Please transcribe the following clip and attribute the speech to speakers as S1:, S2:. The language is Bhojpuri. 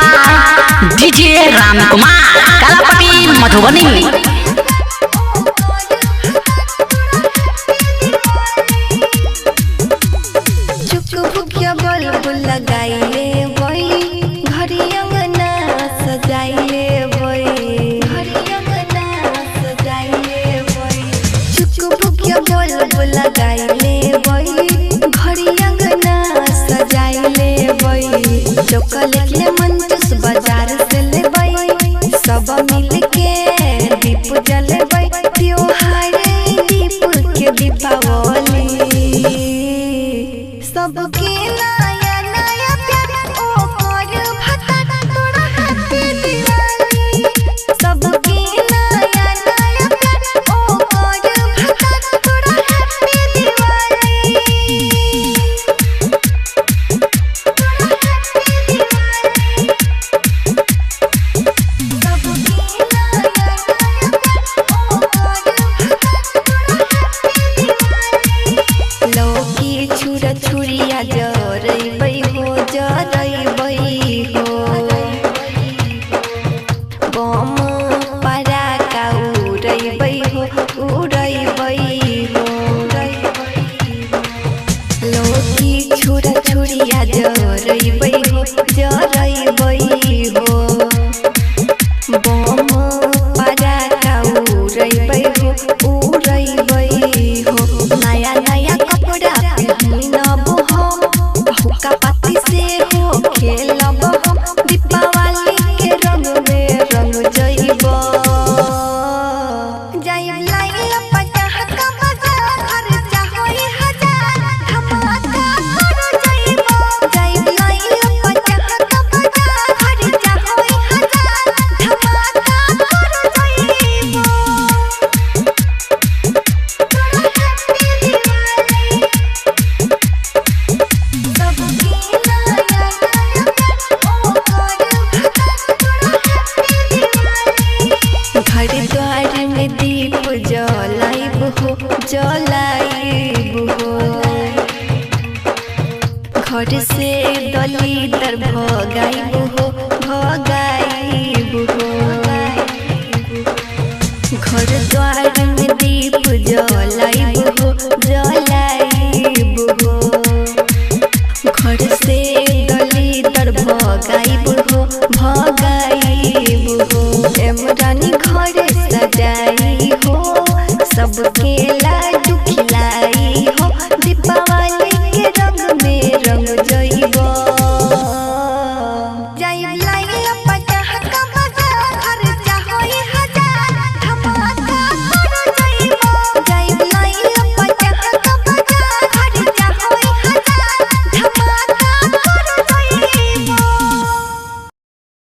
S1: By DJ Ramkumar Kalapatti Madhubani.
S2: लगाइले वही घरी अंगना सजाइले वही घरी अंगना सजाइले वही चुक भुकिया बोल लगाइले वही घरी अंगना सजाइले वही चॉकलेट ले मंचूस बाजार से ले वही सब मिल के दीप जले वही त्योहार दीप के दीपावली सबके छुरिया जरई हो बम पराका उड़ई हो लोकी छुरिया जरई हो बम पराका उड़ई हो नया नया कपड़ा खेलब दीपावली के रंग में रंग जइब जाइब लाइल पटाखा बजा खर्चा होई हजार धमाका कर जइब जाइब लाइल पटाखा बजा खर्चा होई हजार धमाका कर जइब घर द्वार में दीप जलाइब हो घर से दलिदर भगाइब हो घर द्वार में दीप जलाइब हो घर से दलिदर भगाइब